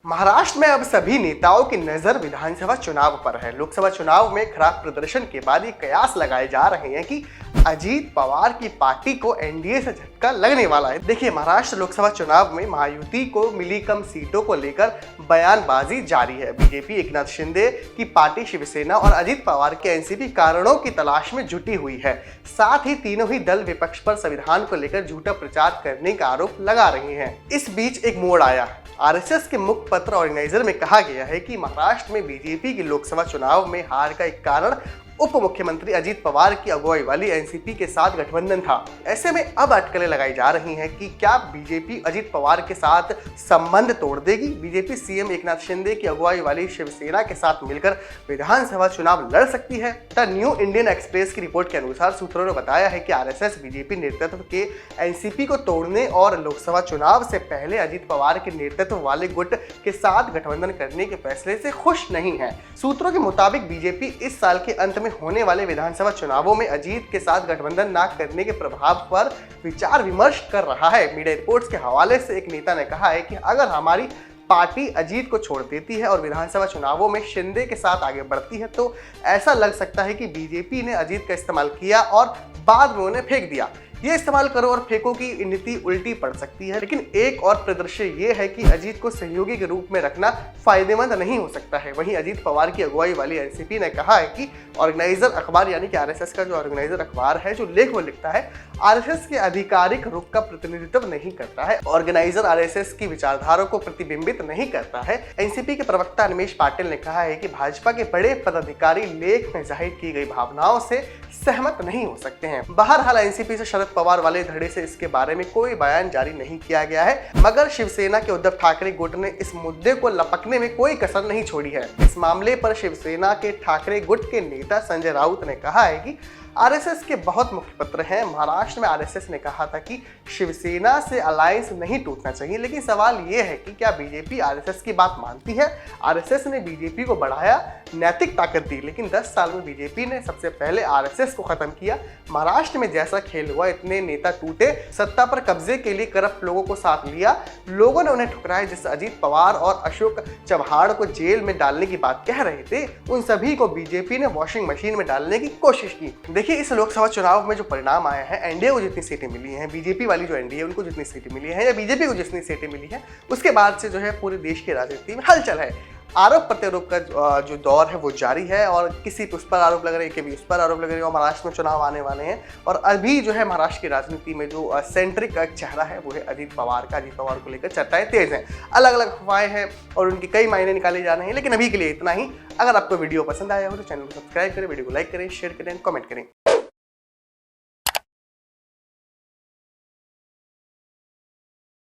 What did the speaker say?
महाराष्ट्र में अब सभी नेताओं की नजर विधानसभा चुनाव पर है। लोकसभा चुनाव में खराब प्रदर्शन के बाद ये कयास लगाए जा रहे हैं कि अजीत पवार की पार्टी को एनडीए से झटका लगने वाला है। देखिए, महाराष्ट्र लोकसभा चुनाव में महायुति को मिली कम सीटों को लेकर बयानबाजी जारी है। बीजेपी एकनाथ शिंदे की पार्टी शिवसेना और अजीत पवार के एनसीपी कारणों की तलाश में जुटी हुई है। साथ ही तीनों ही दल विपक्ष पर संविधान को लेकर झूठा प्रचार करने का आरोप लगा रहे हैं। इस बीच एक मोड़ आया। आरएसएस के मुखपत्र ऑर्गेनाइजर में कहा गया है कि महाराष्ट्र में बीजेपी की लोकसभा चुनाव में हार का एक कारण उप मुख्यमंत्री अजीत पवार की अगुवाई वाली एनसीपी के साथ गठबंधन था। ऐसे में अब अटकलें लगाई जा रही हैं कि क्या बीजेपी अजीत पवार के साथ संबंध तोड़ देगी। बीजेपी सीएम एकनाथ शिंदे की अगुवाई वाली शिवसेना के साथ मिलकर विधानसभा चुनाव लड़ सकती है। द न्यू इंडियन एक्सप्रेस की रिपोर्ट के अनुसार सूत्रों ने बताया है कि आरएसएस बीजेपी नेतृत्व के एनसीपी को तोड़ने और लोकसभा चुनाव से पहले अजीत पवार के नेतृत्व वाले गुट के साथ गठबंधन करने के फैसले से खुश नहीं है। सूत्रों के मुताबिक बीजेपी इस साल के अंत में होने वाले विधानसभा चुनावों में अजीत के साथ गठबंधन न करने के प्रभाव पर विचार विमर्श कर रहा है। मीडिया रिपोर्ट्स के हवाले से एक नेता ने कहा है कि अगर हमारी पार्टी अजीत को छोड़ देती है और विधानसभा चुनावों में शिंदे के साथ आगे बढ़ती है तो ऐसा लग सकता है कि बीजेपी ने अजीत का इस्तेमाल किया और बाद में उन्हें फेंक दिया। ये इस्तेमाल करो और फेंको की नीति उल्टी पड़ सकती है। लेकिन एक और परिदृश्य ये है कि अजीत को सहयोगी के रूप में रखना फायदेमंद नहीं हो सकता है। वहीं अजीत पवार की अगुवाई वाली एनसीपी ने कहा है कि ऑर्गेनाइजर अखबार यानी कि आरएसएस का जो ऑर्गेनाइजर अखबार है, जो लेख वो लिखता है, आरएसएस के आधिकारिक रुख का प्रतिनिधित्व नहीं करता है। ऑर्गेनाइजर आरएसएस की विचारधारा को प्रतिबिंबित नहीं करता है। एनसीपी के प्रवक्ता अनिमेश पाटिल ने कहा है कि भाजपा के बड़े पदाधिकारी लेख में जाहिर की गई भावनाओं से सहमत नहीं हो सकते हैं। बहरहाल एनसीपी से शरद पवार वाले धड़े से इसके बारे में कोई बयान जारी नहीं किया गया है, मगर शिवसेना के उद्धव ठाकरे गुट ने इस मुद्दे को लपकने में कोई कसर नहीं छोड़ी है। इस मामले पर शिवसेना के ठाकरे गुट के नेता संजय राउत ने कहा है कि आरएसएस के बहुत मुखपत्र हैं। महाराष्ट्र में आरएसएस ने कहा था कि शिवसेना से अलायंस नहीं टूटना चाहिए, लेकिन सवाल यह है कि क्या बीजेपी आरएसएस की बात मानती है। आरएसएस ने बीजेपी को बढ़ाया, नैतिक ताकत दी, लेकिन 10 साल में बीजेपी ने सबसे पहले आरएसएस को खत्म किया। महाराष्ट्र में जैसा खेल हुआ, इतने नेता टूटे, सत्ता पर कब्जे के लिए करप्ट लोगों को साथ लिया, लोगों ने उन्हें ठुकराया। जिससे अजीत पवार और अशोक चव्हाण को जेल में डालने की बात कह रहे थे, उन सभी को बीजेपी ने वॉशिंग मशीन में डालने की कोशिश की। देखिए, इस लोकसभा चुनाव में जो परिणाम आया है, एनडीए को जितनी सीटें मिली हैं, बीजेपी वाली जो एनडीए उनको जितनी सीटें मिली हैं या बीजेपी को जितनी सीटें मिली हैं, उसके बाद से जो है पूरे देश की राजनीति में हलचल है। आरोप प्रत्यारोप का जो दौर है वो जारी है और किसी उस पर आरोप लग रहे हैं, कभी उस पर आरोप लग रहे हैं। और महाराष्ट्र में चुनाव आने वाले हैं और अभी जो है महाराष्ट्र की राजनीति में जो सेंट्रिक का एक चेहरा है वो है अजीत पवार का। अजीत पवार को लेकर चर्चाएं तेज हैं, अलग अलग अफवाहें हैं और उनके कई मायने निकाले जा रहे हैं। लेकिन अभी के लिए इतना ही। अगर आपको वीडियो पसंद आया हो तो चैनल को सब्सक्राइब करें, वीडियो को लाइक करें, शेयर करें, कमेंट करें।